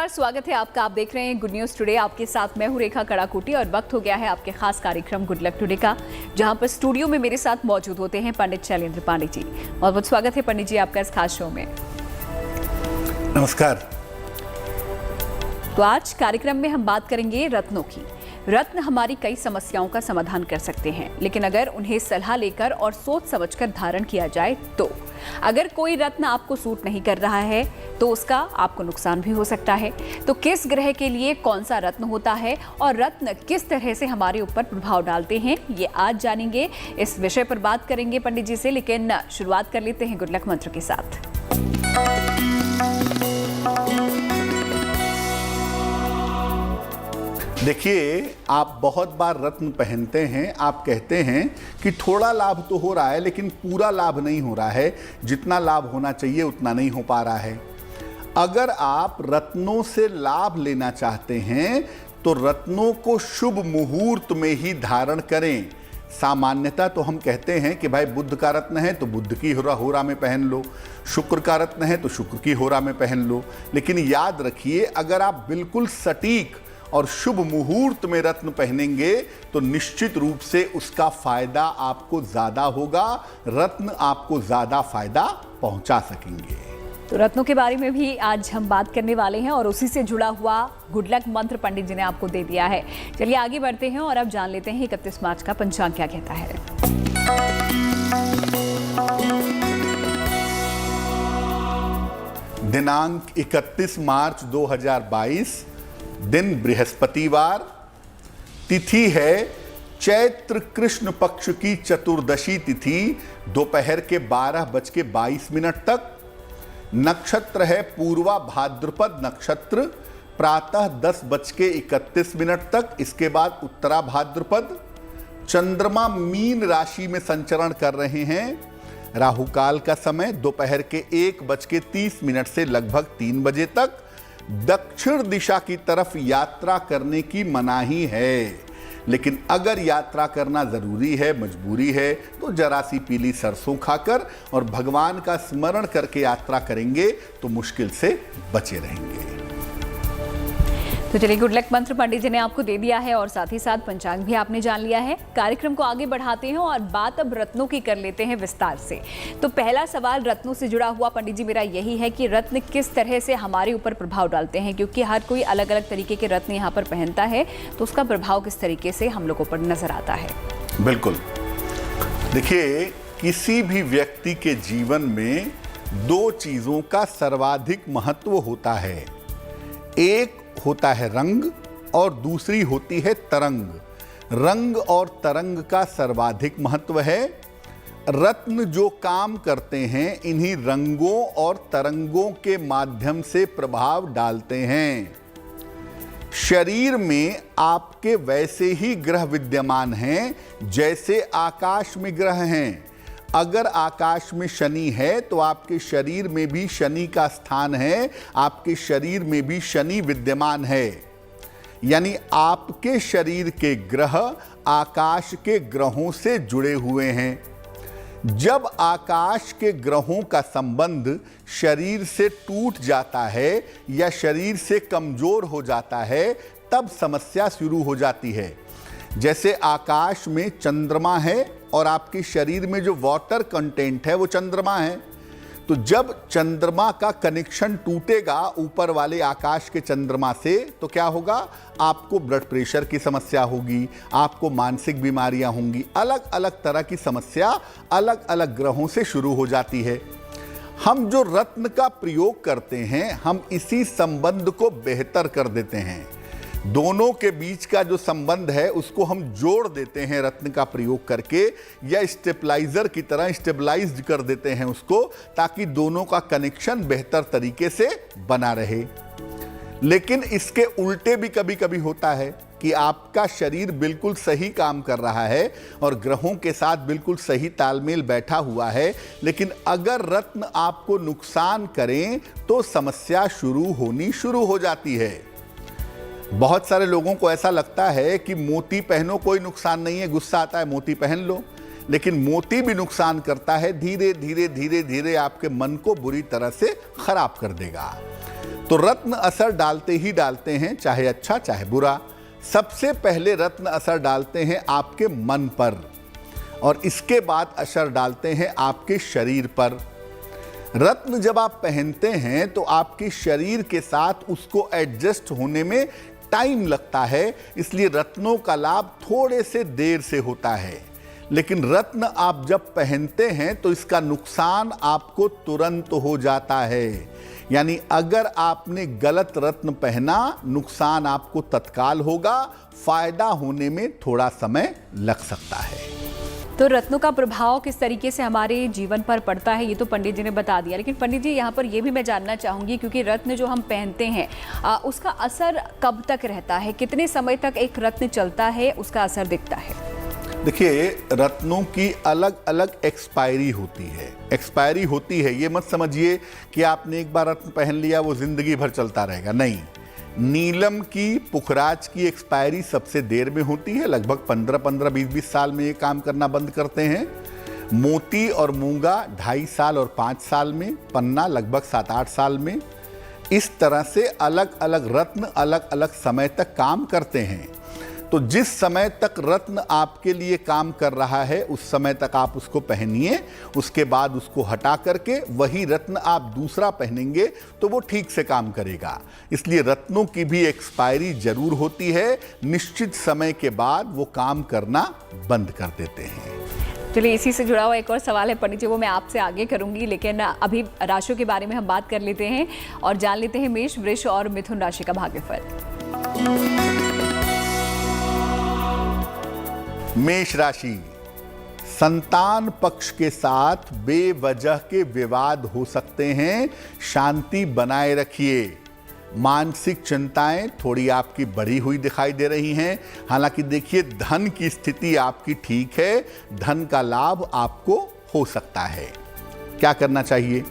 नमस्कार, स्वागत है आपका। आप देख रहे हैं गुड न्यूज टुडे। आपके साथ मैं हूं रेखा कड़ाकोटी और वक्त हो गया है आपके खास कार्यक्रम गुड लक टुडे का, जहां पर स्टूडियो में मेरे साथ मौजूद होते हैं पंडित शैलेंद्र पांडे जी। बहुत बहुत स्वागत है पंडित जी आपका इस खास शो में। नमस्कार। तो आज कार्यक्रम में हम बात करेंगे रत्नों की। रत्न हमारी कई समस्याओं का समाधान कर सकते हैं, लेकिन अगर उन्हें सलाह लेकर और सोच समझकर धारण किया जाए तो अगर कोई रत्न आपको सूट नहीं कर रहा है तो उसका आपको नुकसान भी हो सकता है। तो किस ग्रह के लिए कौन सा रत्न होता है और रत्न किस तरह से हमारे ऊपर प्रभाव डालते हैं, ये आज जानेंगे। इस विषय पर बात करेंगे पंडित जी से, लेकिन शुरुआत कर लेते हैं गुड लक मंत्र के साथ। देखिए, आप बहुत बार रत्न पहनते हैं, आप कहते हैं कि थोड़ा लाभ तो हो रहा है लेकिन पूरा लाभ नहीं हो रहा है, जितना लाभ होना चाहिए उतना नहीं हो पा रहा है। अगर आप रत्नों से लाभ लेना चाहते हैं तो रत्नों को शुभ मुहूर्त में ही धारण करें। सामान्यतः तो हम कहते हैं कि भाई बुध का रत्न है तो बुध की होरा में पहन लो, शुक्र का रत्न है तो शुक्र की होरा में पहन लो। लेकिन याद रखिए, अगर आप बिल्कुल सटीक और शुभ मुहूर्त में रत्न पहनेंगे तो निश्चित रूप से उसका फायदा आपको ज्यादा होगा, रत्न आपको ज्यादा फायदा पहुंचा सकेंगे। तो रत्नों के बारे में भी आज हम बात करने वाले हैं और उसी से जुड़ा हुआ गुड लक मंत्र पंडित जी ने आपको दे दिया है। चलिए आगे बढ़ते हैं और अब जान लेते हैं 31 मार्च का पंचांग क्या कहता है। दिनांक 31 मार्च 2022, दिन बृहस्पतिवार, तिथि है चैत्र कृष्ण पक्ष की चतुर्दशी तिथि, दोपहर के 12:22 तक। नक्षत्र है पूर्वा भाद्रपद नक्षत्र, प्रातः 10:31 तक। इसके बाद उत्तरा भाद्रपद। चंद्रमा मीन राशि में संचरण कर रहे हैं। राहु काल का समय दोपहर के 1:30 से लगभग 3 बजे तक। दक्षिण दिशा की तरफ यात्रा करने की मनाही है, लेकिन अगर यात्रा करना जरूरी है, मजबूरी है, तो जरा सी पीली सरसों खाकर और भगवान का स्मरण करके यात्रा करेंगे तो मुश्किल से बचे रहेंगे। तो चलिए, गुड लक मंत्र पंडित जी ने आपको दे दिया है और साथ ही साथ पंचांग भी आपने जान लिया है। कार्यक्रम को आगे बढ़ाते हैं और बात अब रत्नों की कर लेते हैं विस्तार से। तो पहला सवाल रत्नों से जुड़ा हुआ पंडित जी मेरा यही है कि रत्न किस तरह से हमारे ऊपर प्रभाव डालते हैं, क्योंकि हर कोई अलग अलग तरीके के रत्न यहाँ पर पहनता है, तो उसका प्रभाव किस तरीके से हम लोगों पर नजर आता है। बिल्कुल, देखिए, किसी भी व्यक्ति के जीवन में 2 चीजों का सर्वाधिक महत्व होता है। एक होता है रंग और दूसरी होती है तरंग। रंग और तरंग का सर्वाधिक महत्व है। रत्न जो काम करते हैं, इन्हीं रंगों और तरंगों के माध्यम से प्रभाव डालते हैं। शरीर में आपके वैसे ही ग्रह विद्यमान हैं जैसे आकाश में ग्रह हैं। अगर आकाश में शनि है तो आपके शरीर में भी शनि का स्थान है, आपके शरीर में भी शनि विद्यमान है। यानी आपके शरीर के ग्रह आकाश के ग्रहों से जुड़े हुए हैं। जब आकाश के ग्रहों का संबंध शरीर से टूट जाता है या शरीर से कमजोर हो जाता है, तब समस्या शुरू हो जाती है। जैसे आकाश में चंद्रमा है और आपके शरीर में जो वाटर कंटेंट है वो चंद्रमा है, तो जब चंद्रमा का कनेक्शन टूटेगा ऊपर वाले आकाश के चंद्रमा से, तो क्या होगा? आपको ब्लड प्रेशर की समस्या होगी, आपको मानसिक बीमारियां होंगी, अलग अलग तरह की समस्या अलग अलग ग्रहों से शुरू हो जाती है। हम जो रत्न का प्रयोग करते हैं, हम इसी संबंध को बेहतर कर देते हैं। दोनों के बीच का जो संबंध है उसको हम जोड़ देते हैं रत्न का प्रयोग करके, या स्टेबलाइजर की तरह स्टेबलाइज्ड कर देते हैं उसको, ताकि दोनों का कनेक्शन बेहतर तरीके से बना रहे। लेकिन इसके उल्टे भी कभी कभी होता है कि आपका शरीर बिल्कुल सही काम कर रहा है और ग्रहों के साथ बिल्कुल सही तालमेल बैठा हुआ है, लेकिन अगर रत्न आपको नुकसान करें तो समस्या शुरू हो जाती है। बहुत सारे लोगों को ऐसा लगता है कि मोती पहनो कोई नुकसान नहीं है, गुस्सा आता है मोती पहन लो, लेकिन मोती भी नुकसान करता है, धीरे धीरे धीरे धीरे आपके मन को बुरी तरह से खराब कर देगा। तो रत्न असर डालते ही डालते हैं, चाहे अच्छा चाहे बुरा। सबसे पहले रत्न असर डालते हैं आपके मन पर और इसके बाद असर डालते हैं आपके शरीर पर। रत्न जब आप पहनते हैं तो आपके शरीर के साथ उसको एडजस्ट होने में टाइम लगता है, इसलिए रत्नों का लाभ थोड़े से देर से होता है। लेकिन रत्न आप जब पहनते हैं तो इसका नुकसान आपको तुरंत हो जाता है। यानी अगर आपने गलत रत्न पहना, नुकसान आपको तत्काल होगा, फायदा होने में थोड़ा समय लग सकता है। तो रत्नों का प्रभाव किस तरीके से हमारे जीवन पर पड़ता है ये तो पंडित जी ने बता दिया, लेकिन पंडित जी यहाँ पर ये भी मैं जानना चाहूँगी, क्योंकि रत्न जो हम पहनते हैं उसका असर कब तक रहता है, कितने समय तक एक रत्न चलता है, उसका असर दिखता है? देखिए, रत्नों की अलग अलग एक्सपायरी होती है। एक्सपायरी होती है, ये मत समझिए कि आपने एक बार रत्न पहन लिया वो जिंदगी भर चलता रहेगा, नहीं। नीलम की, पुखराज की एक्सपायरी सबसे देर में होती है, लगभग 15-15, 20-20 साल में ये काम करना बंद करते हैं। मोती और मूंगा 2.5 साल और 5 साल में, पन्ना लगभग 7-8 साल में। इस तरह से अलग अलग रत्न अलग अलग समय तक काम करते हैं। तो जिस समय तक रत्न आपके लिए काम कर रहा है उस समय तक आप उसको पहनिए, उसके बाद उसको हटा करके वही रत्न आप दूसरा पहनेंगे तो वो ठीक से काम करेगा। इसलिए रत्नों की भी एक्सपायरी जरूर होती है, निश्चित समय के बाद वो काम करना बंद कर देते हैं। चलिए, इसी से जुड़ा हुआ एक और सवाल है पंडित जी, वो मैं आपसे आगे करूंगी, लेकिन अभी राशियों के बारे में हम बात कर लेते हैं और जान लेते हैं मेष, वृष और मिथुन राशि का भाग्यफल। मेष राशि, संतान पक्ष के साथ बेवजह के विवाद हो सकते हैं, शांति बनाए रखिए। मानसिक चिंताएं थोड़ी आपकी बढ़ी हुई दिखाई दे रही हैं। हालांकि देखिए, धन की स्थिति आपकी ठीक है, धन का लाभ आपको हो सकता है। क्या करना चाहिए?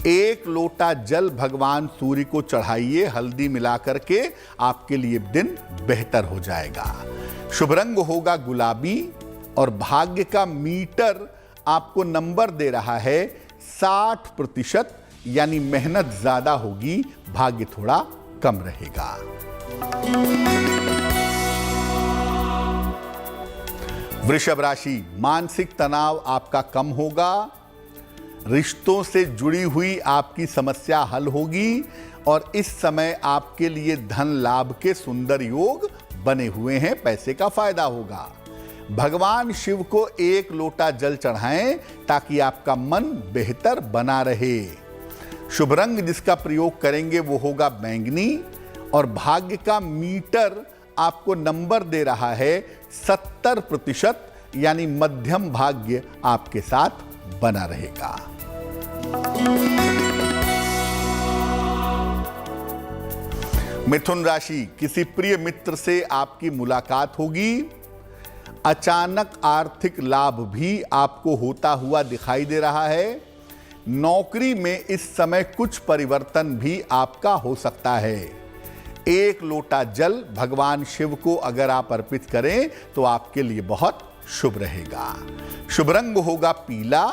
1 लोटा जल भगवान सूर्य को चढ़ाइए, हल्दी मिला करके, आपके लिए दिन बेहतर हो जाएगा। शुभ रंग होगा गुलाबी और भाग्य का मीटर आपको नंबर दे रहा है 60%, यानी मेहनत ज्यादा होगी, भाग्य थोड़ा कम रहेगा। वृषभ राशि, मानसिक तनाव आपका कम होगा, रिश्तों से जुड़ी हुई आपकी समस्या हल होगी और इस समय आपके लिए धन लाभ के सुंदर योग बने हुए हैं, पैसे का फायदा होगा। भगवान शिव को 1 लोटा जल चढ़ाएं ताकि आपका मन बेहतर बना रहे। शुभ रंग जिसका प्रयोग करेंगे वो होगा बैंगनी और भाग्य का मीटर आपको नंबर दे रहा है 70%, यानी मध्यम भाग्य आपके साथ बना रहेगा। मिथुन राशि, किसी प्रिय मित्र से आपकी मुलाकात होगी। अचानक आर्थिक लाभ भी आपको होता हुआ दिखाई दे रहा है। नौकरी में इस समय कुछ परिवर्तन भी आपका हो सकता है। 1 लोटा जल भगवान शिव को अगर आप अर्पित करें तो आपके लिए बहुत शुभ रहेगा। शुभ रंग होगा पीला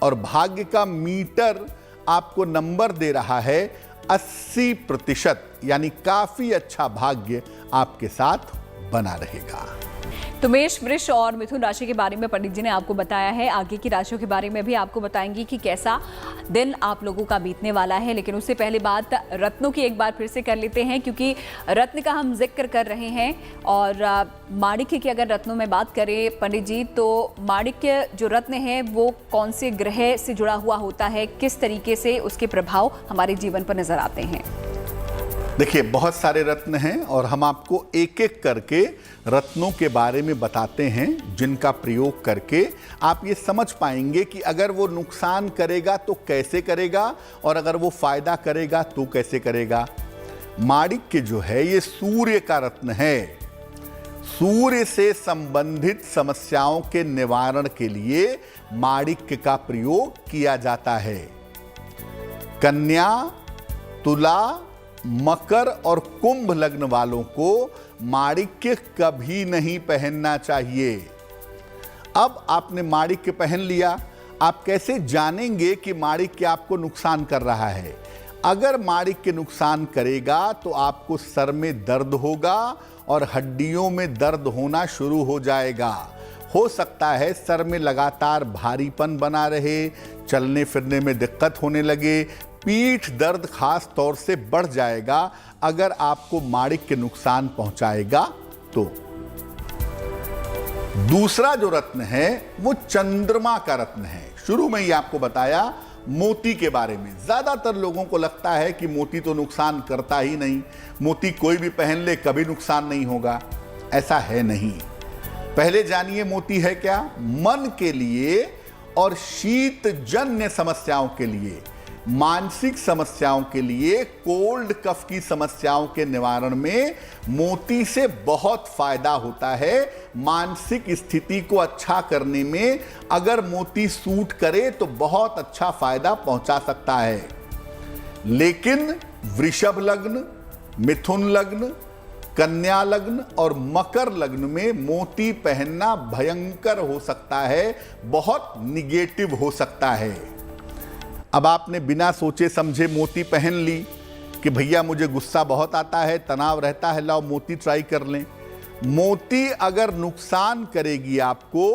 और भाग्य का मीटर आपको नंबर दे रहा है 80%, यानी काफी अच्छा भाग्य आपके साथ बना रहेगा। तो मेष, वृष और मिथुन राशि के बारे में पंडित जी ने आपको बताया है। आगे की राशियों के बारे में भी आपको बताएंगी कि कैसा दिन आप लोगों का बीतने वाला है, लेकिन उससे पहले बात रत्नों की एक बार फिर से कर लेते हैं, क्योंकि रत्न का हम जिक्र कर रहे हैं। और माणिक्य की अगर रत्नों में बात करें पंडित जी, तो माणिक्य जो रत्न है वो कौन से ग्रह से जुड़ा हुआ होता है, किस तरीके से उसके प्रभाव हमारे जीवन पर नजर आते हैं? देखिए, बहुत सारे रत्न हैं और हम आपको एक एक करके रत्नों के बारे में बताते हैं, जिनका प्रयोग करके आप ये समझ पाएंगे कि अगर वो नुकसान करेगा तो कैसे करेगा और अगर वो फायदा करेगा तो कैसे करेगा। माणिक्य जो है ये सूर्य का रत्न है। सूर्य से संबंधित समस्याओं के निवारण के लिए माणिक्य का प्रयोग किया जाता है। कन्या, तुला, मकर और कुंभ लग्न वालों को माणिक्य कभी नहीं पहनना चाहिए। अब आपने माणिक्य पहन लिया, आप कैसे जानेंगे कि माणिक्य आपको नुकसान कर रहा है? अगर माणिक्य नुकसान करेगा तो आपको सर में दर्द होगा और हड्डियों में दर्द होना शुरू हो जाएगा। हो सकता है सर में लगातार भारीपन बना रहे, चलने फिरने में दिक्कत होने लगे, पीठ दर्द खास तौर से बढ़ जाएगा अगर आपको माणिक्य नुकसान पहुंचाएगा तो। दूसरा जो रत्न है वो चंद्रमा का रत्न है। शुरू में ही आपको बताया मोती के बारे में। ज्यादातर लोगों को लगता है कि मोती तो नुकसान करता ही नहीं, मोती कोई भी पहन ले कभी नुकसान नहीं होगा। ऐसा है नहीं। पहले जानिए मोती है क्या। मन के लिए और शीतजन्य समस्याओं के लिए, मानसिक समस्याओं के लिए, कोल्ड कफ की समस्याओं के निवारण में मोती से बहुत फायदा होता है। मानसिक स्थिति को अच्छा करने में अगर मोती सूट करे तो बहुत अच्छा फायदा पहुंचा सकता है। लेकिन वृषभ लग्न, मिथुन लग्न, कन्या लग्न और मकर लग्न में मोती पहनना भयंकर हो सकता है, बहुत निगेटिव हो सकता है। अब आपने बिना सोचे समझे मोती पहन ली कि भैया मुझे गुस्सा बहुत आता है, तनाव रहता है, लाओ मोती ट्राई कर लें। मोती अगर नुकसान करेगी आपको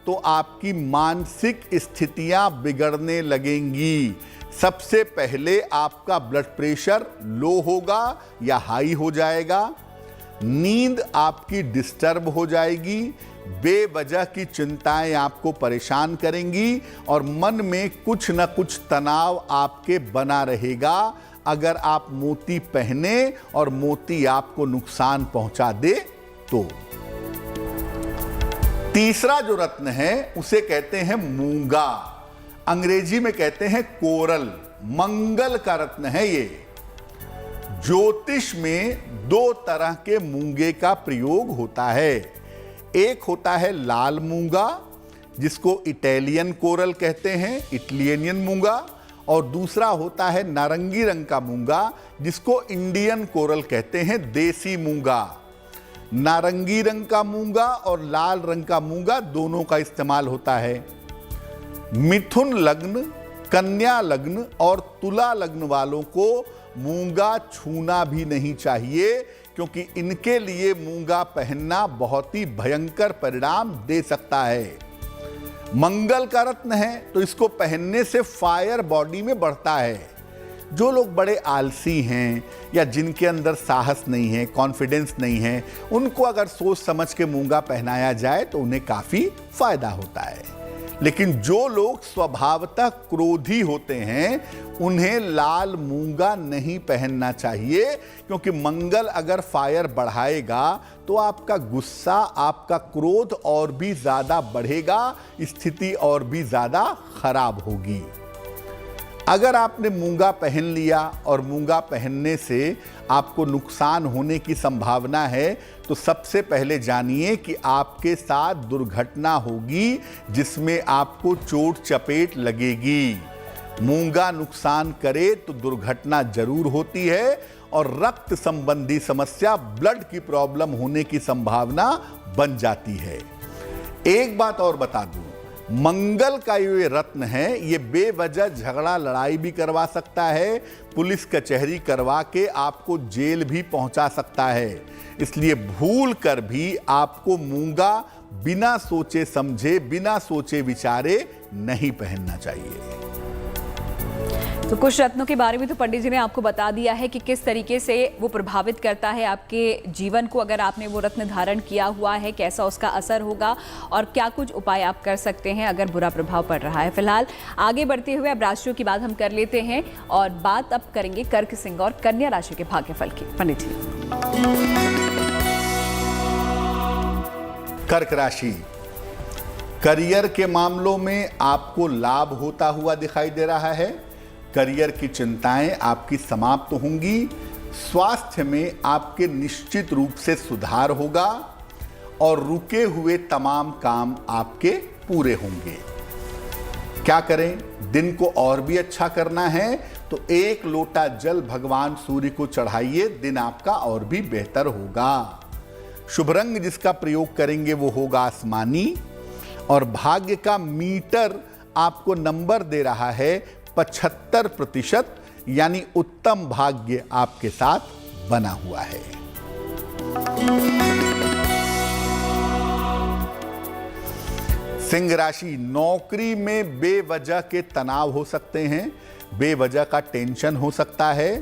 तो आपकी मानसिक स्थितियां बिगड़ने लगेंगी। सबसे पहले आपका ब्लड प्रेशर लो होगा या हाई हो जाएगा, नींद आपकी डिस्टर्ब हो जाएगी, बेवजह की चिंताएं आपको परेशान करेंगी और मन में कुछ न कुछ तनाव आपके बना रहेगा अगर आप मोती पहने और मोती आपको नुकसान पहुंचा दे तो। तीसरा जो रत्न है उसे कहते हैं मूंगा, अंग्रेजी में कहते हैं कोरल। मंगल का रत्न है ये। ज्योतिष में दो तरह के मूंगे का प्रयोग होता है। एक होता है लाल मूंगा जिसको इटालियन कोरल कहते हैं, इटालियन मूंगा, और दूसरा होता है नारंगी रंग का मूंगा जिसको इंडियन कोरल कहते हैं, देसी मूंगा। नारंगी रंग का मूंगा और लाल रंग का मूंगा दोनों का इस्तेमाल होता है। मिथुन लग्न, कन्या लग्न और तुला लग्न वालों को मूंगा छूना भी नहीं चाहिए क्योंकि इनके लिए मूंगा पहनना बहुत ही भयंकर परिणाम दे सकता है। मंगल का रत्न है तो इसको पहनने से फायर बॉडी में बढ़ता है। जो लोग बड़े आलसी हैं या जिनके अंदर साहस नहीं है, कॉन्फिडेंस नहीं है, उनको अगर सोच समझ के मूंगा पहनाया जाए तो उन्हें काफी फायदा होता है। लेकिन जो लोग स्वभावतः क्रोधी होते हैं उन्हें लाल मूंगा नहीं पहनना चाहिए क्योंकि मंगल अगर फायर बढ़ाएगा तो आपका गुस्सा, आपका क्रोध और भी ज्यादा बढ़ेगा, स्थिति और भी ज्यादा खराब होगी। अगर आपने मूंगा पहन लिया और मूंगा पहनने से आपको नुकसान होने की संभावना है तो सबसे पहले जानिए कि आपके साथ दुर्घटना होगी जिसमें आपको चोट चपेट लगेगी। मूंगा नुकसान करे तो दुर्घटना जरूर होती है और रक्त संबंधी समस्या, ब्लड की प्रॉब्लम होने की संभावना बन जाती है। एक बात और बता दूं, मंगल का ये रत्न है, ये बेवजह झगड़ा लड़ाई भी करवा सकता है, पुलिस कचहरी करवा के आपको जेल भी पहुंचा सकता है। इसलिए भूल कर भी आपको मूंगा बिना सोचे समझे, बिना सोचे विचारे नहीं पहनना चाहिए। तो कुछ रत्नों के बारे में तो पंडित जी ने आपको बता दिया है कि किस तरीके से वो प्रभावित करता है आपके जीवन को। अगर आपने वो रत्न धारण किया हुआ है कैसा उसका असर होगा और क्या कुछ उपाय आप कर सकते हैं अगर बुरा प्रभाव पड़ रहा है। फिलहाल आगे बढ़ते हुए अब राशियों की बात हम कर लेते हैं और बात अब करेंगे कर्क, सिंह और कन्या राशि के भाग्यफल की। पंडित जी। कर्क राशि, करियर के मामलों में आपको लाभ होता हुआ दिखाई दे रहा है। करियर की चिंताएं आपकी समाप्त होंगी। स्वास्थ्य में आपके निश्चित रूप से सुधार होगा और रुके हुए तमाम काम आपके पूरे होंगे। क्या करें? दिन को और भी अच्छा करना है तो 1 लोटा जल भगवान सूर्य को चढ़ाइए, दिन आपका और भी बेहतर होगा। शुभ रंग जिसका प्रयोग करेंगे वो होगा आसमानी और भाग्य का मीटर आपको नंबर दे रहा है 75%। यानी उत्तम भाग्य आपके साथ बना हुआ है। सिंह राशि, नौकरी में बेवजह के तनाव हो सकते हैं, बेवजह का टेंशन हो सकता है,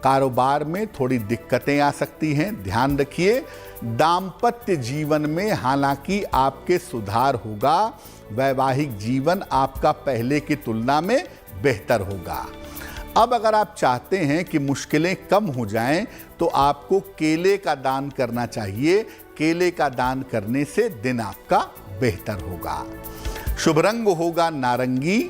कारोबार में थोड़ी दिक्कतें आ सकती हैं, ध्यान रखिए। दाम्पत्य जीवन में हालांकि आपके सुधार होगा, वैवाहिक जीवन आपका पहले की तुलना में बेहतर होगा। अब अगर आप चाहते हैं कि मुश्किलें कम हो जाएं तो आपको केले का दान करना चाहिए। केले का दान करने से दिन आपका बेहतर होगा। शुभ रंग होगा नारंगी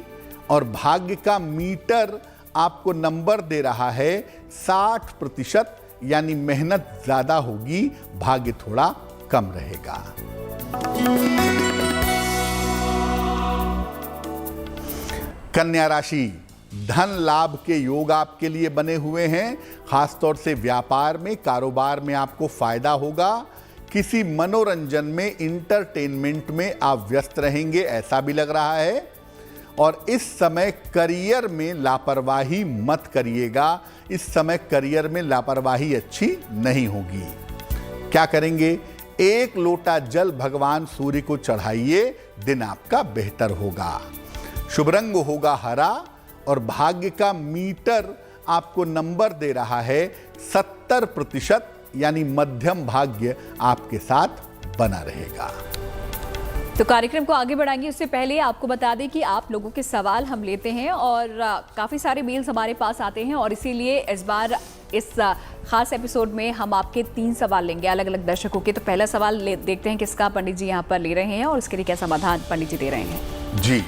और भाग्य का मीटर आपको नंबर दे रहा है 60%, यानी मेहनत ज्यादा होगी, भाग्य थोड़ा कम रहेगा। कन्या राशि, धन लाभ के योग आपके लिए बने हुए हैं। खासतौर से व्यापार में, कारोबार में आपको फायदा होगा। किसी मनोरंजन में, इंटरटेनमेंट में आप व्यस्त रहेंगे, ऐसा भी लग रहा है। और इस समय करियर में लापरवाही मत करिएगा। इस समय करियर में लापरवाही अच्छी नहीं होगी। क्या करेंगे? 1 लोटा जल भगवान सूर्य को चढ़ाइए, दिन आपका बेहतर होगा। शुभ रंग होगा हरा और भाग्य का मीटर आपको नंबर दे रहा है 70%, यानी मध्यम भाग्य आपके साथ बना रहेगा। तो कार्यक्रम को आगे बढ़ाएंगे उससे पहले आपको बता दें कि आप लोगों के सवाल हम लेते हैं और काफ़ी सारे मेल्स हमारे पास आते हैं और इसीलिए इस बार इस खास एपिसोड में हम आपके 3 सवाल लेंगे अलग अलग दर्शकों के। तो पहला सवाल देखते हैं किसका पंडित जी यहाँ पर ले रहे हैं और उसके लिए क्या समाधान पंडित जी दे रहे हैं। जी,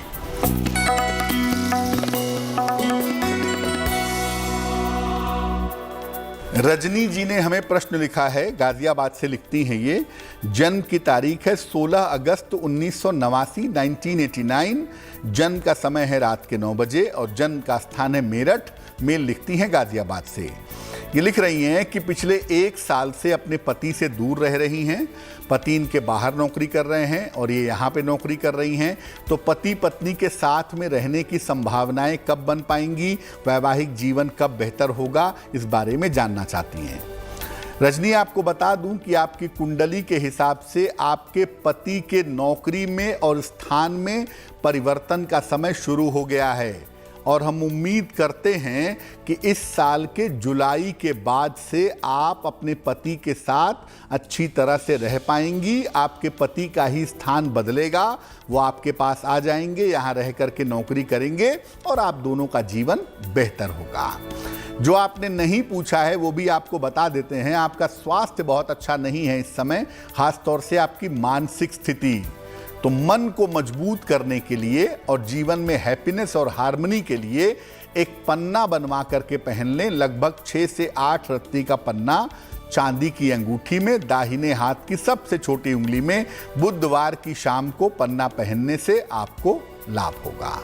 रजनी जी ने हमें प्रश्न लिखा है, गाजियाबाद से लिखती हैं ये। जन्म की तारीख है 16 अगस्त 1989, 1989। जन्म का समय है रात के 9 बजे और जन्म का स्थान है मेरठ। मेल लिखती हैं गाजियाबाद से। ये लिख रही हैं कि पिछले 1 साल से अपने पति से दूर रह रही हैं। पति इनके बाहर नौकरी कर रहे हैं और ये यहाँ पे नौकरी कर रही हैं। तो पति पत्नी के साथ में रहने की संभावनाएं कब बन पाएंगी, वैवाहिक जीवन कब बेहतर होगा, इस बारे में जानना चाहती हैं। रजनी, आपको बता दूं कि आपकी कुंडली के हिसाब से आपके पति के नौकरी में और स्थान में परिवर्तन का समय शुरू हो गया है और हम उम्मीद करते हैं कि इस साल के जुलाई के बाद से आप अपने पति के साथ अच्छी तरह से रह पाएंगी। आपके पति का ही स्थान बदलेगा, वो आपके पास आ जाएंगे, यहाँ रह करके नौकरी करेंगे और आप दोनों का जीवन बेहतर होगा। जो आपने नहीं पूछा है वो भी आपको बता देते हैं। आपका स्वास्थ्य बहुत अच्छा नहीं है इस समय, खासतौर से आपकी मानसिक स्थिति। तो मन को मजबूत करने के लिए और जीवन में हैप्पीनेस और हार्मनी के लिए एक पन्ना बनवा करके पहन लें। लगभग 6 से 8 रत्ती का पन्ना चांदी की अंगूठी में, दाहिने हाथ की सबसे छोटी उंगली में। बुधवार की शाम को पन्ना पहनने से आपको लाभ होगा।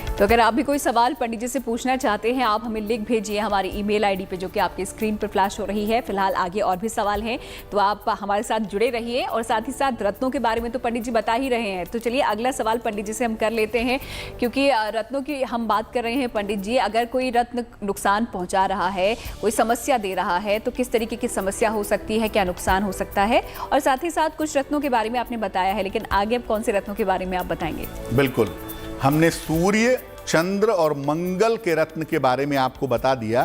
तो अगर आप भी कोई सवाल पंडित जी से पूछना चाहते हैं, आप हमें लिख भेजिए हमारी ईमेल आईडी पे जो कि आपकी स्क्रीन पर फ्लैश हो रही है। फिलहाल आगे और भी सवाल हैं, तो आप हमारे साथ जुड़े रहिए। और साथ ही साथ रत्नों के बारे में तो पंडित जी बता ही रहे हैं, तो चलिए अगला सवाल पंडित जी से हम कर लेते हैं, क्योंकि रत्नों की हम बात कर रहे हैं। पंडित जी, अगर कोई रत्न नुकसान पहुँचा रहा है, कोई समस्या दे रहा है, तो किस तरीके की समस्या हो सकती है, क्या नुकसान हो सकता है? और साथ ही साथ कुछ रत्नों के बारे में आपने बताया है, लेकिन आगे अब कौन से रत्नों के बारे में आप बताएंगे? बिल्कुल, हमने सूर्य, चंद्र और मंगल के रत्न के बारे में आपको बता दिया।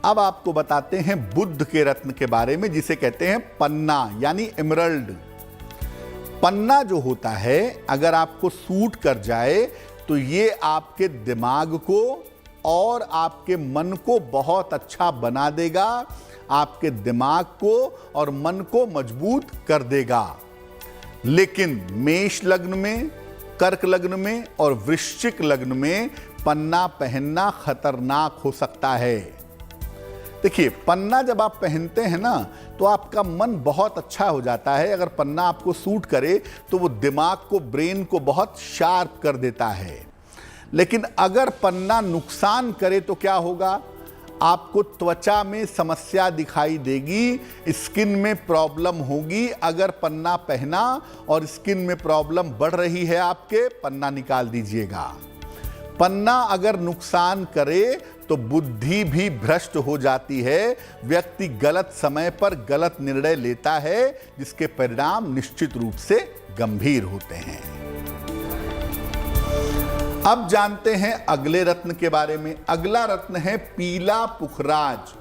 अब आपको बताते हैं बुध के रत्न के बारे में, जिसे कहते हैं पन्ना, यानी एमरल्ड। पन्ना जो होता है, अगर आपको सूट कर जाए तो ये आपके दिमाग को और आपके मन को बहुत अच्छा बना देगा, आपके दिमाग को और मन को मजबूत कर देगा। लेकिन मेष लग्न में, कर्क लग्न में और वृश्चिक लग्न में पन्ना पहनना खतरनाक हो सकता है। देखिए, पन्ना जब आप पहनते हैं ना, तो आपका मन बहुत अच्छा हो जाता है। अगर पन्ना आपको सूट करे तो वो दिमाग को, ब्रेन को बहुत शार्प कर देता है। लेकिन अगर पन्ना नुकसान करे तो क्या होगा? आपको त्वचा में समस्या दिखाई देगी, स्किन में प्रॉब्लम होगी। अगर पन्ना पहना और स्किन में प्रॉब्लम बढ़ रही है आपके, पन्ना निकाल दीजिएगा। पन्ना अगर नुकसान करे तो तो बुद्धि भी भ्रष्ट हो जाती है, व्यक्ति गलत समय पर गलत निर्णय लेता है, जिसके परिणाम निश्चित रूप से गंभीर होते हैं। अब जानते हैं अगले रत्न के बारे में। अगला रत्न है पीला पुखराज,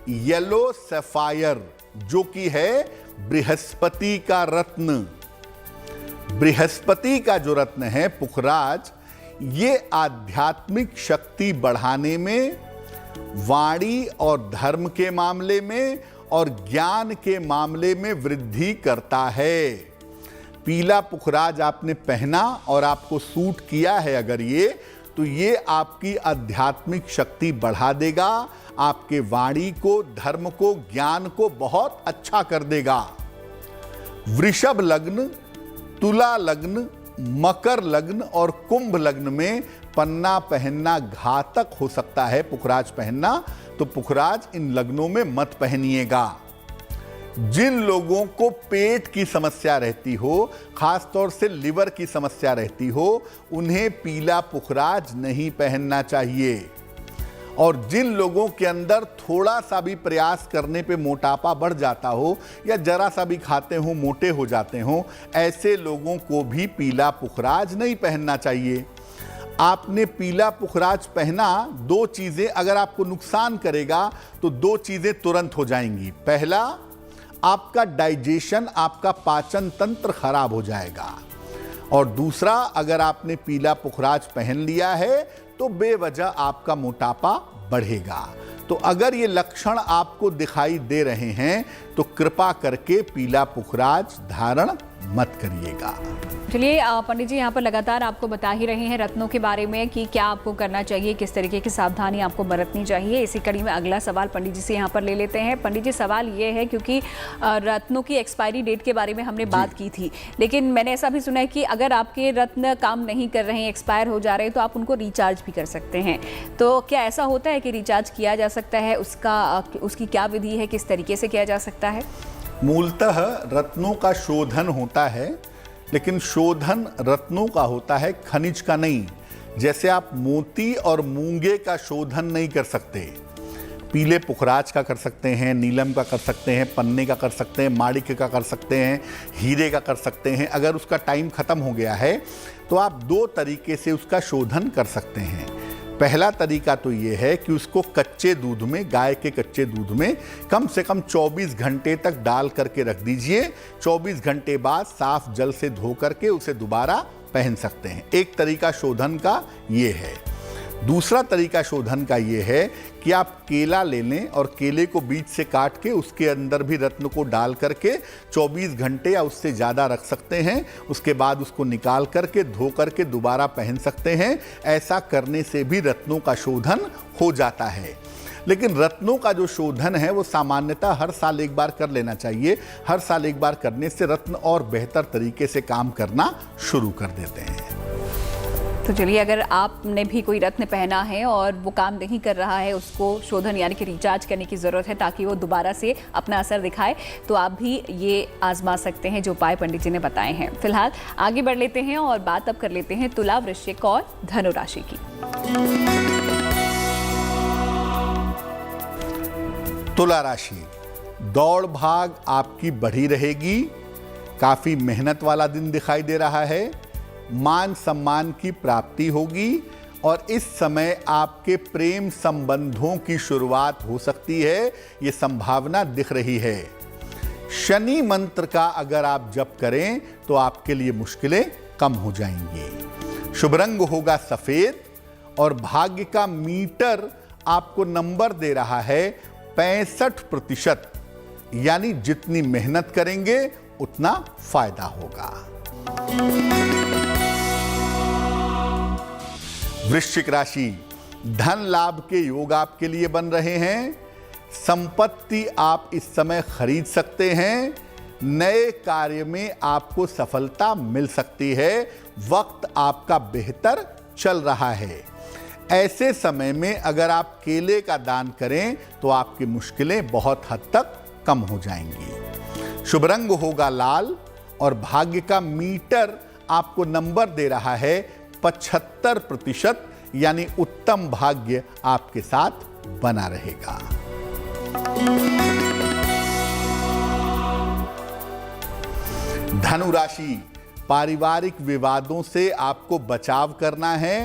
येलो सैफायर, जो कि है बृहस्पति का रत्न। बृहस्पति का जो रत्न है पुखराज, ये आध्यात्मिक शक्ति बढ़ाने में, वाणी और धर्म के मामले में और ज्ञान के मामले में वृद्धि करता है। पीला पुखराज आपने पहना और आपको सूट किया है अगर ये, तो ये आपकी आध्यात्मिक शक्ति बढ़ा देगा, आपके वाणी को, धर्म को, ज्ञान को बहुत अच्छा कर देगा। वृषभ लग्न, तुला लग्न, मकर लग्न और कुंभ लग्न में पन्ना पहनना घातक हो सकता है। पुखराज पहनना, तो पुखराज इन लग्नों में मत पहनिएगा। जिन लोगों को पेट की समस्या रहती हो, खासतौर से लिवर की समस्या रहती हो, उन्हें पीला पुखराज नहीं पहनना चाहिए। और जिन लोगों के अंदर थोड़ा सा भी प्रयास करने पे मोटापा बढ़ जाता हो या जरा सा भी खाते हो मोटे हो जाते हो, ऐसे लोगों को भी पीला पुखराज नहीं पहनना चाहिए। आपने पीला पुखराज पहना, दो चीजें अगर आपको नुकसान करेगा तो दो चीजें तुरंत हो जाएंगी। पहला, आपका डाइजेशन, आपका पाचन तंत्र खराब हो जाएगा। और दूसरा, अगर आपने पीला पुखराज पहन लिया है तो बेवजह आपका मोटापा बढ़ेगा। तो अगर ये लक्षण आपको दिखाई दे रहे हैं तो कृपा करके पीला पुखराज धारण मत करिएगा। चलिए पंडित जी, यहाँ पर लगातार आपको बता ही रहे हैं रत्नों के बारे में कि क्या आपको करना चाहिए, किस तरीके की सावधानी आपको बरतनी चाहिए। इसी कड़ी में अगला सवाल पंडित जी से यहाँ पर ले लेते हैं। पंडित जी, सवाल ये है, क्योंकि रत्नों की एक्सपायरी डेट के बारे में हमने बात की थी, लेकिन मैंने ऐसा भी सुना है कि अगर आपके रत्न काम नहीं कर रहे हैं, एक्सपायर हो जा रहे हैं, तो आप उनको रिचार्ज भी कर सकते हैं। तो क्या ऐसा होता है कि रिचार्ज किया जा सकता है? उसकी क्या विधि है, किस तरीके से किया जा सकता है? मूलतः रत्नों का शोधन होता है, लेकिन शोधन रत्नों का होता है, खनिज का नहीं। जैसे आप मोती और मूंगे का शोधन नहीं कर सकते, पीले पुखराज का कर सकते हैं, नीलम का कर सकते हैं, पन्ने का कर सकते हैं, माणिक्य का कर सकते हैं, हीरे का कर सकते हैं। अगर उसका टाइम खत्म हो गया है तो आप दो तरीके से उसका शोधन कर सकते हैं। पहला तरीका तो ये है कि उसको कच्चे दूध में, गाय के कच्चे दूध में कम से कम 24 घंटे तक डाल करके रख दीजिए। 24 घंटे बाद साफ जल से धो करके उसे दोबारा पहन सकते हैं। एक तरीका शोधन का ये है। दूसरा तरीका शोधन का ये है कि आप केला ले लें और केले को बीच से काट के उसके अंदर भी रत्न को डाल करके 24 घंटे या उससे ज़्यादा रख सकते हैं। उसके बाद उसको निकाल करके धो करके दोबारा पहन सकते हैं। ऐसा करने से भी रत्नों का शोधन हो जाता है। लेकिन रत्नों का जो शोधन है वो सामान्यतः हर साल एक बार कर लेना चाहिए। हर साल एक बार करने से रत्न और बेहतर तरीके से काम करना शुरू कर देते हैं। तो चलिए, अगर आपने भी कोई रत्न पहना है और वो काम नहीं कर रहा है, उसको शोधन यानी कि रिचार्ज करने की ज़रूरत है ताकि वो दोबारा से अपना असर दिखाए, तो आप भी ये आजमा सकते हैं जो उपाय पंडित जी ने बताए हैं। फिलहाल आगे बढ़ लेते हैं और बात अब कर लेते हैं तुला, वृश्चिक और धनु राशि की। तुला राशि, दौड़ भाग आपकी बढ़ी रहेगी। काफ़ी मेहनत वाला दिन दिखाई दे रहा है। मान सम्मान की प्राप्ति होगी और इस समय आपके प्रेम संबंधों की शुरुआत हो सकती है, ये संभावना दिख रही है। शनि मंत्र का अगर आप जप करें तो आपके लिए मुश्किलें कम हो जाएंगी। शुभ रंग होगा सफेद और भाग्य का मीटर आपको नंबर दे रहा है 65%, यानी जितनी मेहनत करेंगे उतना फायदा होगा। वृश्चिक राशि, धन लाभ के योग आपके लिए बन रहे हैं। संपत्ति आप इस समय खरीद सकते हैं। नए कार्य में आपको सफलता मिल सकती है। वक्त आपका बेहतर चल रहा है। ऐसे समय में अगर आप केले का दान करें तो आपकी मुश्किलें बहुत हद तक कम हो जाएंगी। शुभ रंग होगा लाल और भाग्य का मीटर आपको नंबर दे रहा है 75%, यानी उत्तम भाग्य आपके साथ बना रहेगा। धनु राशि, पारिवारिक विवादों से आपको बचाव करना है।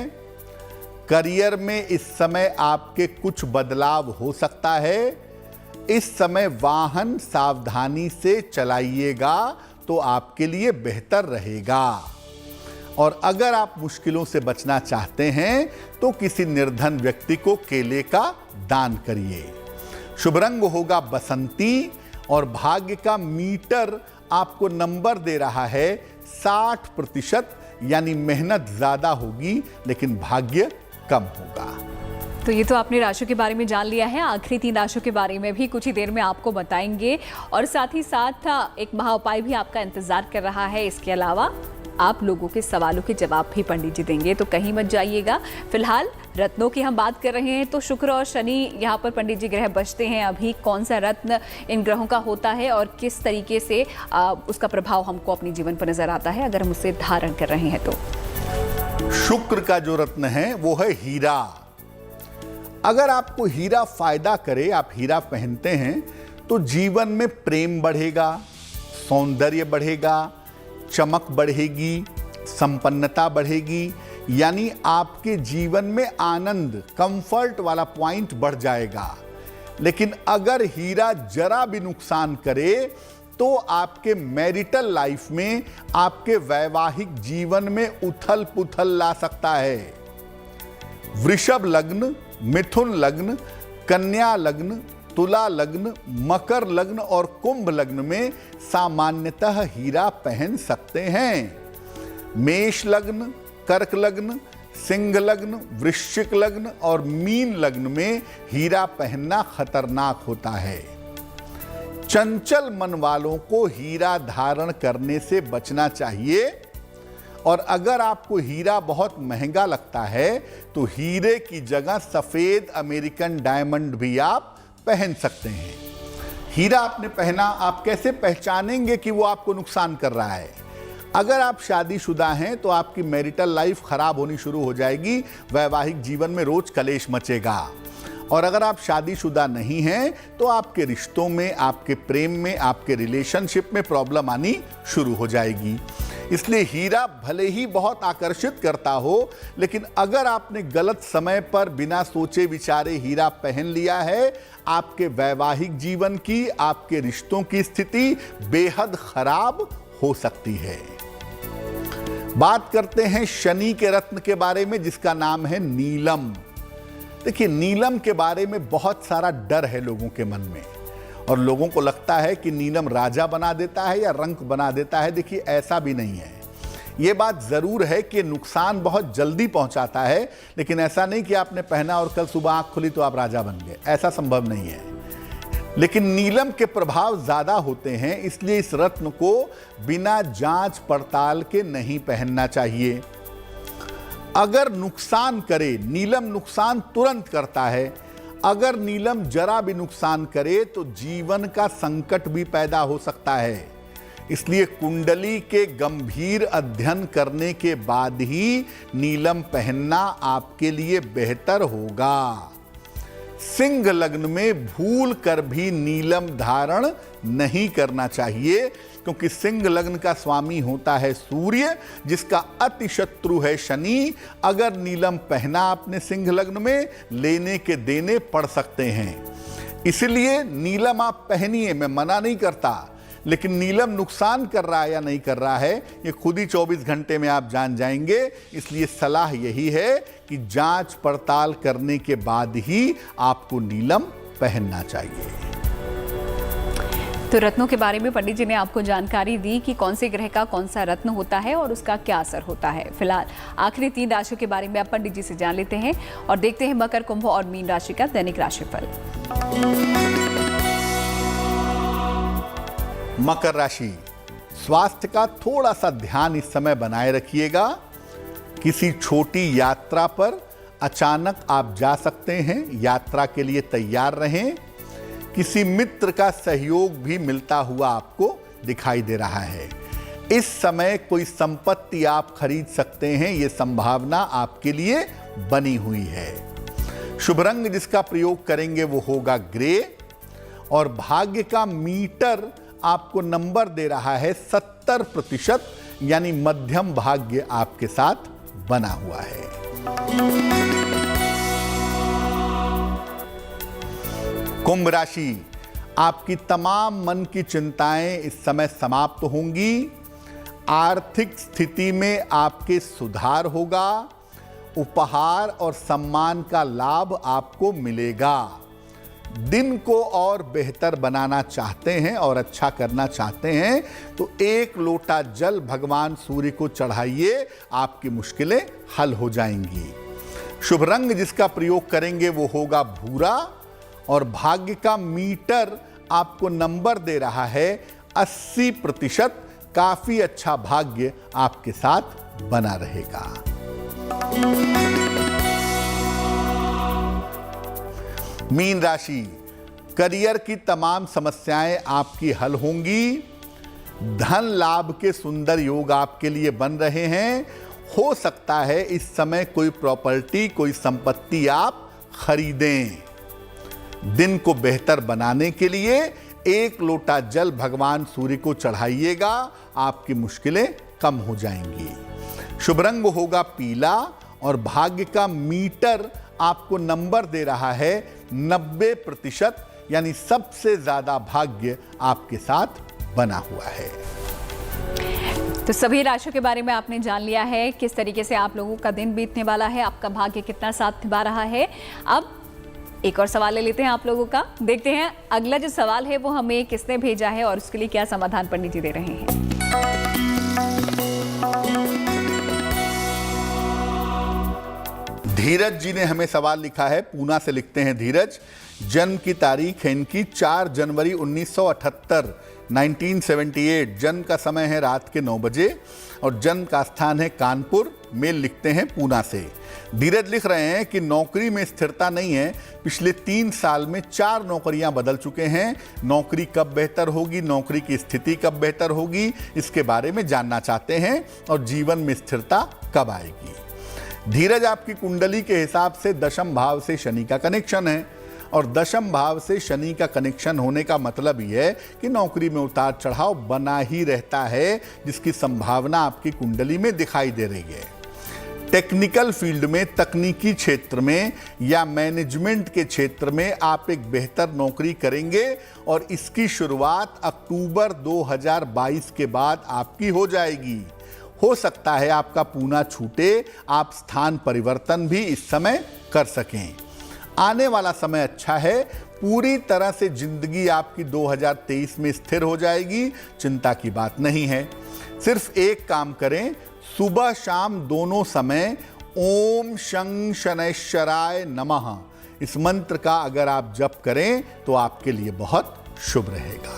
करियर में इस समय आपके कुछ बदलाव हो सकता है। इस समय वाहन सावधानी से चलाइएगा तो आपके लिए बेहतर रहेगा। और अगर आप मुश्किलों से बचना चाहते हैं तो किसी निर्धन व्यक्ति को केले का दान करिए। शुभ रंग होगा बसंती और भाग्य का मीटर आपको नंबर दे रहा है 60%, यानी मेहनत ज्यादा होगी लेकिन भाग्य कम होगा। तो ये तो आपने राशियों के बारे में जान लिया है। आखिरी 3 राशियों के बारे में भी कुछ ही देर में आपको बताएंगे और साथ ही साथ एक महा उपाय भी आपका इंतजार कर रहा है। इसके अलावा आप लोगों के सवालों के जवाब भी पंडित जी देंगे, तो कहीं मत जाइएगा। फिलहाल रत्नों की हम बात कर रहे हैं तो शुक्र और शनि यहाँ पर पंडित जी ग्रह बचते हैं। अभी कौन सा रत्न इन ग्रहों का होता है और किस तरीके से उसका प्रभाव हमको अपने जीवन पर नजर आता है अगर हम उसे धारण कर रहे हैं तो? शुक्र का जो रत्न है वो है हीरा। अगर आपको हीरा फायदा करे, आप हीरा पहनते हैं तो जीवन में प्रेम बढ़ेगा, सौंदर्य बढ़ेगा, चमक बढ़ेगी, संपन्नता बढ़ेगी, यानी आपके जीवन में आनंद, कंफर्ट वाला पॉइंट बढ़ जाएगा। लेकिन अगर हीरा जरा भी नुकसान करे तो आपके मैरिटल लाइफ में, आपके वैवाहिक जीवन में उथल पुथल ला सकता है। वृषभ लग्न, मिथुन लग्न, कन्या लग्न, तुला लग्न, मकर लग्न और कुंभ लग्न में सामान्यतः हीरा पहन सकते हैं। मेष लग्न, कर्क लग्न, सिंह लग्न, वृश्चिक लग्न और मीन लग्न में हीरा पहनना खतरनाक होता है। चंचल मन वालों को हीरा धारण करने से बचना चाहिए। और अगर आपको हीरा बहुत महंगा लगता है तो हीरे की जगह सफेद अमेरिकन डायमंड भी आप पहन सकते हैं। हीरा आपने पहना, आप कैसे पहचानेंगे कि वो आपको नुकसान कर रहा है? अगर आप शादीशुदा हैं तो आपकी मैरिटल लाइफ खराब होनी शुरू हो जाएगी, वैवाहिक जीवन में रोज कलेश मचेगा। और अगर आप शादीशुदा नहीं हैं तो आपके रिश्तों में, आपके प्रेम में, आपके रिलेशनशिप में प्रॉब्लम आनी शुरू हो जाएगी। इसलिए हीरा भले ही बहुत आकर्षित करता हो, लेकिन अगर आपने गलत समय पर बिना सोचे विचारे हीरा पहन लिया है, आपके वैवाहिक जीवन की, आपके रिश्तों की स्थिति बेहद खराब हो सकती है। बात करते हैं शनि के रत्न के बारे में जिसका नाम है नीलम। देखिए, नीलम के बारे में बहुत सारा डर है लोगों के मन में और लोगों को लगता है कि नीलम राजा बना देता है या रंक बना देता है। देखिए, ऐसा भी नहीं है। ये बात जरूर है कि नुकसान बहुत जल्दी पहुंचाता है, लेकिन ऐसा नहीं कि आपने पहना और कल सुबह आंख खुली तो आप राजा बन गए, ऐसा संभव नहीं है। लेकिन नीलम के प्रभाव ज्यादा होते हैं, इसलिए इस रत्न को बिना जांच पड़ताल के नहीं पहनना चाहिए। अगर नुकसान करे, नीलम नुकसान तुरंत करता है। अगर नीलम जरा भी नुकसान करे तो जीवन का संकट भी पैदा हो सकता है। इसलिए कुंडली के गंभीर अध्ययन करने के बाद ही नीलम पहनना आपके लिए बेहतर होगा। सिंह लग्न में भूल कर भी नीलम धारण नहीं करना चाहिए, क्योंकि सिंह लग्न का स्वामी होता है सूर्य, जिसका अति शत्रु है शनि। अगर नीलम पहना आपने सिंह लग्न में, लेने के देने पड़ सकते हैं। इसलिए नीलम आप पहनिए, मैं मना नहीं करता, लेकिन नीलम नुकसान कर रहा है या नहीं कर रहा है ये खुद ही 24 घंटे में आप जान जाएंगे। इसलिए सलाह यही है कि जांच पड़ताल करने के बाद ही आपको नीलम पहनना चाहिए। तो रत्नों के बारे में पंडित जी ने आपको जानकारी दी कि कौन से ग्रह का कौन सा रत्न होता है और उसका क्या असर होता है। फिलहाल आखिरी 3 राशियों के बारे में आप पंडित जी से जान लेते हैं और देखते हैं मकर, कुंभ और मीन राशि का दैनिक राशिफल। मकर राशि, स्वास्थ्य का थोड़ा सा ध्यान इस समय बनाए रखिएगा। किसी छोटी यात्रा पर अचानक आप जा सकते हैं, यात्रा के लिए तैयार रहें। किसी मित्र का सहयोग भी मिलता हुआ आपको दिखाई दे रहा है। इस समय कोई संपत्ति आप खरीद सकते हैं, ये संभावना आपके लिए बनी हुई है। शुभ रंग जिसका प्रयोग करेंगे वो होगा ग्रे और भाग्य का मीटर आपको नंबर दे रहा है 70%, यानी मध्यम भाग्य आपके साथ बना हुआ है। कुंभ राशि, आपकी तमाम मन की चिंताएं इस समय समाप्त होंगी। आर्थिक स्थिति में आपके सुधार होगा। उपहार और सम्मान का लाभ आपको मिलेगा। दिन को और बेहतर बनाना चाहते हैं और अच्छा करना चाहते हैं तो 1 लोटा जल भगवान सूर्य को चढ़ाइए, आपकी मुश्किलें हल हो जाएंगी। शुभ रंग जिसका प्रयोग करेंगे वो होगा भूरा और भाग्य का मीटर आपको नंबर दे रहा है 80%। काफी अच्छा भाग्य आपके साथ बना रहेगा। मीन राशि, करियर की तमाम समस्याएं आपकी हल होंगी। धन लाभ के सुंदर योग आपके लिए बन रहे हैं। हो सकता है इस समय कोई प्रॉपर्टी, कोई संपत्ति आप खरीदें। दिन को बेहतर बनाने के लिए 1 लोटा जल भगवान सूर्य को चढ़ाइएगा, आपकी मुश्किलें कम हो जाएंगी। शुभ रंग होगा पीला और भाग्य का मीटर आपको नंबर दे रहा है 90%, यानी सबसे ज्यादा भाग्य आपके साथ बना हुआ है। तो सभी राशियों के बारे में आपने जान लिया है, किस तरीके से आप लोगों का दिन बीतने वाला है, आपका भाग्य कितना साथ निभा रहा है। अब एक और सवाल ले लेते हैं आप लोगों का। देखते हैं अगला जो सवाल है वो हमें किसने भेजा है और उसके लिए क्या समाधान पंडित जी दे रहे हैं। धीरज जी ने हमें सवाल लिखा है, पूना से लिखते हैं धीरज। जन्म की तारीख है इनकी 4 जनवरी 1978, 1978। जन्म का समय है रात के 9 बजे और जन्म का स्थान है कानपुर। मेल लिखते हैं पूना से। धीरज लिख रहे हैं कि नौकरी में स्थिरता नहीं है। पिछले 3 साल में 4 नौकरियां बदल चुके हैं। नौकरी कब बेहतर होगी, नौकरी की स्थिति कब बेहतर होगी, इसके बारे में जानना चाहते हैं और जीवन में स्थिरता कब आएगी। धीरज, आपकी कुंडली के हिसाब से 10म भाव से शनि का कनेक्शन है और 10म भाव से शनि का कनेक्शन होने का मतलब ये है कि नौकरी में उतार चढ़ाव बना ही रहता है, जिसकी संभावना आपकी कुंडली में दिखाई दे रही है। टेक्निकल फील्ड में, तकनीकी क्षेत्र में या मैनेजमेंट के क्षेत्र में आप एक बेहतर नौकरी करेंगे और इसकी शुरुआत अक्टूबर 2022 के बाद आपकी हो जाएगी। हो सकता है आपका पूना छूटे, आप स्थान परिवर्तन भी इस समय कर सकें। आने वाला समय अच्छा है। पूरी तरह से जिंदगी आपकी 2023 में स्थिर हो जाएगी, चिंता की बात नहीं है। सिर्फ एक काम करें, सुबह शाम दोनों समय ओम शं शनैश्चराय नमः इस मंत्र का अगर आप जप करें तो आपके लिए बहुत शुभ रहेगा।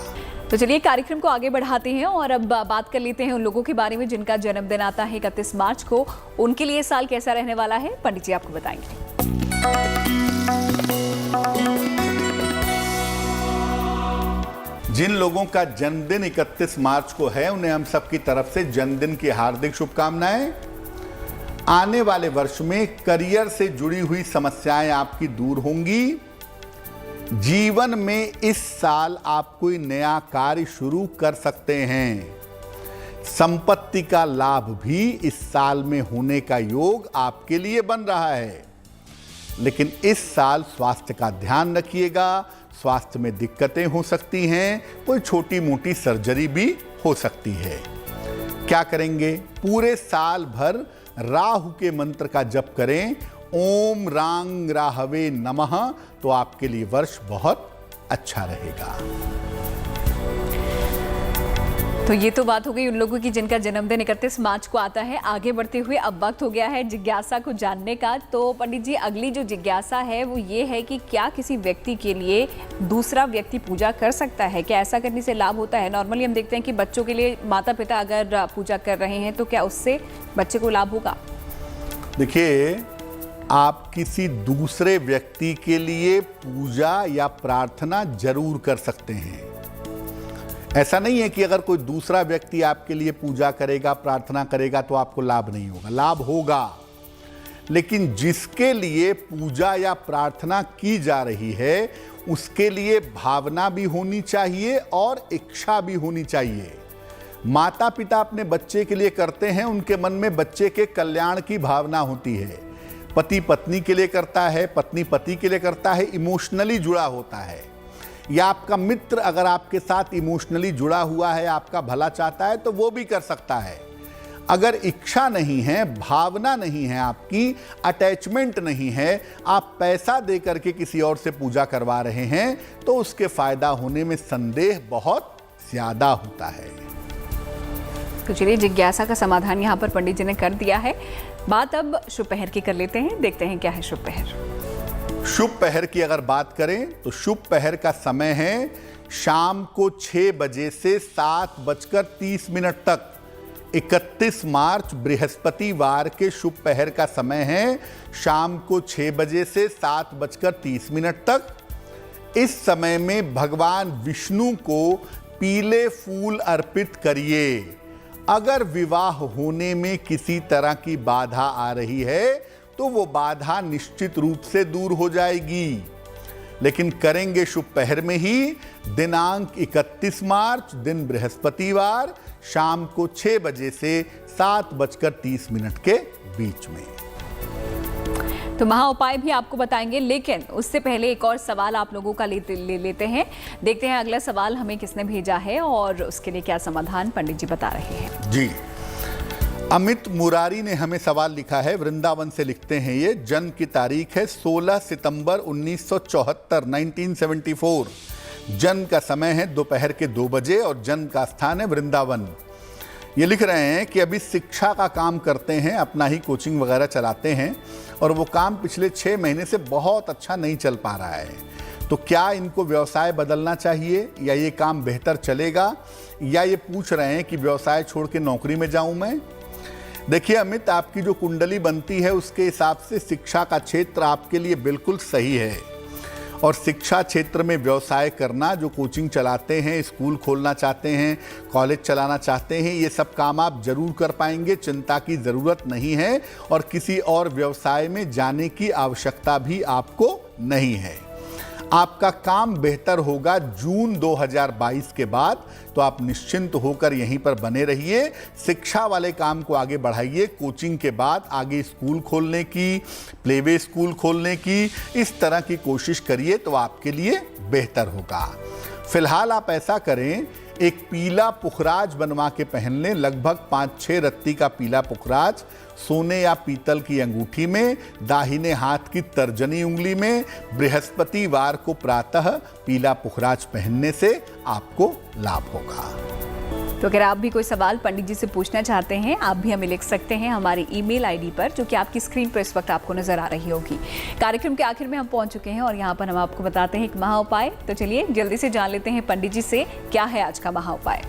तो चलिए कार्यक्रम को आगे बढ़ाते हैं और अब बात कर लेते हैं उन लोगों के बारे में जिनका जन्मदिन आता है 31 मार्च को। उनके लिए साल कैसा रहने वाला है, पंडित जी आपको बताएंगे। जिन लोगों का जन्मदिन 31 मार्च को है उन्हें हम सबकी तरफ से जन्मदिन की हार्दिक शुभकामनाएं। आने वाले वर्ष में करियर से जुड़ी हुई समस्याएं आपकी दूर होंगी। जीवन में इस साल आप कोई नया कार्य शुरू कर सकते हैं। संपत्ति का लाभ भी इस साल में होने का योग आपके लिए बन रहा है, लेकिन इस साल स्वास्थ्य का ध्यान रखिएगा। स्वास्थ्य में दिक्कतें हो सकती हैं, कोई छोटी मोटी सर्जरी भी हो सकती है। क्या करेंगे? पूरे साल भर राहु के मंत्र का जप करें, ओम रांग राहवे नमः, तो आपके लिए वर्ष बहुत अच्छा रहेगा। तो ये तो बात हो गई उन लोगों की जिनका जन्मदिन 31 मार्च को आता है। आगे बढ़ते हुए अब वक्त हो गया है जिज्ञासा को जानने का। तो पंडित जी, अगली जो जिज्ञासा है वो ये है कि क्या किसी व्यक्ति के लिए दूसरा व्यक्ति पूजा कर सकता है? क्या ऐसा करने से लाभ होता है? नॉर्मली हम देखते हैं कि बच्चों के लिए माता पिता अगर पूजा कर रहे हैं तो क्या उससे बच्चे को लाभ होगा? देखिए, आप किसी दूसरे व्यक्ति के लिए पूजा या प्रार्थना जरूर कर सकते हैं। ऐसा नहीं है कि अगर कोई दूसरा व्यक्ति आपके लिए पूजा करेगा, प्रार्थना करेगा तो आपको लाभ नहीं होगा। लाभ होगा, लेकिन जिसके लिए पूजा या प्रार्थना की जा रही है उसके लिए भावना भी होनी चाहिए और इच्छा भी होनी चाहिए। माता पिता अपने बच्चे के लिए करते हैं, उनके मन में बच्चे के कल्याण की भावना होती है। पति पत्नी के लिए करता है, पत्नी पति के लिए करता है, इमोशनली जुड़ा होता है। या आपका मित्र अगर आपके साथ इमोशनली जुड़ा हुआ है, आपका भला चाहता है, तो वो भी कर सकता है। अगर इच्छा नहीं है, भावना नहीं है, आपकी अटैचमेंट नहीं है, आप पैसा दे करके किसी और से पूजा करवा रहे हैं, तो उसके फायदा होने में संदेह बहुत ज्यादा होता है। तो चलिए, जिज्ञासा का समाधान यहाँ पर पंडित जी ने कर दिया है। बात अब शुभ पहर की कर लेते हैं, देखते हैं क्या है शुभ पहर। शुभ पहर की अगर बात करें तो शुभ पहर का समय है शाम को 6 बजे से 7:30 तक। 31 मार्च बृहस्पतिवार के शुभ पहर का समय है शाम को 6 बजे से 7:30 तक। इस समय में भगवान विष्णु को पीले फूल अर्पित करिए। अगर विवाह होने में किसी तरह की बाधा आ रही है तो वो बाधा निश्चित रूप से दूर हो जाएगी, लेकिन करेंगे शुभ पहर में ही। दिनांक 31 मार्च दिन बृहस्पतिवार शाम को 6 बजे से 7:30 के बीच में। तो महा उपाय भी आपको बताएंगे, लेकिन उससे पहले एक और सवाल आप लोगों का ले लेते हैं। देखते हैं अगला सवाल हमें किसने भेजा है और उसके लिए क्या समाधान पंडित जी बता रहे हैं। जी, अमित मुरारी ने हमें सवाल लिखा है, वृंदावन से लिखते हैं। ये जन्म की तारीख है 16 सितंबर 1974, 1974। जन्म का समय है दोपहर के 2 बजे और जन्म का स्थान है वृंदावन। ये लिख रहे हैं कि अभी शिक्षा का काम करते हैं, अपना ही कोचिंग वगैरह चलाते हैं और वो काम पिछले 6 महीने से बहुत अच्छा नहीं चल पा रहा है। तो क्या इनको व्यवसाय बदलना चाहिए या ये काम बेहतर चलेगा, या ये पूछ रहे हैं कि व्यवसाय छोड़ के नौकरी में जाऊं मैं। देखिए अमित, आपकी जो कुंडली बनती है उसके हिसाब से शिक्षा का क्षेत्र आपके लिए बिल्कुल सही है। और शिक्षा क्षेत्र में व्यवसाय करना, जो कोचिंग चलाते हैं, स्कूल खोलना चाहते हैं, कॉलेज चलाना चाहते हैं, ये सब काम आप जरूर कर पाएंगे, चिंता की ज़रूरत नहीं है। और किसी और व्यवसाय में जाने की आवश्यकता भी आपको नहीं है। आपका काम बेहतर होगा जून 2022 के बाद, तो आप निश्चिंत होकर यहीं पर बने रहिए। शिक्षा वाले काम को आगे बढ़ाइए। कोचिंग के बाद आगे स्कूल खोलने की, प्लेवे स्कूल खोलने की, इस तरह की कोशिश करिए तो आपके लिए बेहतर होगा। फिलहाल आप ऐसा करें, एक पीला पुखराज बनवा के पहन लें। लगभग 5-6 रत्ती का पीला पुखराज सोने या पीतल की अंगूठी में, दाहिने हाथ की तर्जनी उंगली में। बृहस्पतिवार को प्रातः पीला पुखराज पहनने से आपको लाभ होगा। तो अगर आप भी कोई सवाल पंडित जी से पूछना चाहते हैं, आप भी हमें लिख सकते हैं हमारी ईमेल आईडी पर, जो कि आपकी स्क्रीन पर इस वक्त आपको नजर आ रही होगी। कार्यक्रम के आखिर में हम पहुंच चुके हैं और यहाँ पर हम आपको बताते हैं एक महा उपाय। तो चलिए जल्दी से जान लेते हैं पंडित जी से क्या है आज का महा उपाय।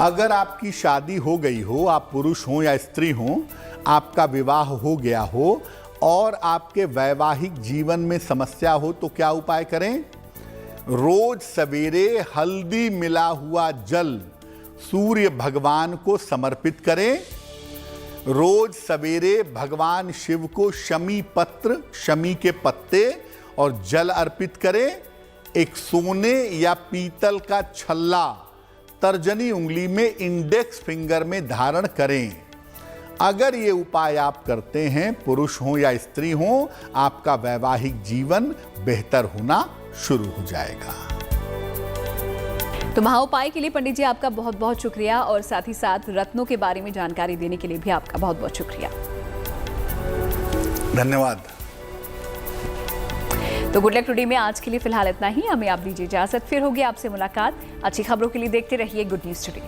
अगर आपकी शादी हो गई हो, आप पुरुष हो या स्त्री हो, आपका विवाह हो गया हो और आपके वैवाहिक जीवन में समस्या हो, तो क्या उपाय करें? रोज सवेरे हल्दी मिला हुआ जल सूर्य भगवान को समर्पित करें। रोज सवेरे भगवान शिव को शमी पत्र, शमी के पत्ते और जल अर्पित करें। एक सोने या पीतल का छल्ला तर्जनी उंगली में, इंडेक्स फिंगर में धारण करें। अगर ये उपाय आप करते हैं, पुरुष हो या स्त्री हो, आपका वैवाहिक जीवन बेहतर होना शुरू हो जाएगा। तो महा उपाय के लिए पंडित जी आपका बहुत बहुत शुक्रिया, और साथ ही साथ रत्नों के बारे में जानकारी देने के लिए भी आपका बहुत बहुत शुक्रिया। धन्यवाद। तो गुड लक टुडे में आज के लिए फिलहाल इतना ही। हमें आप दीजिए इजाजत, फिर होगी आपसे मुलाकात। अच्छी खबरों के लिए देखते रहिए गुड न्यूज़ टुडे।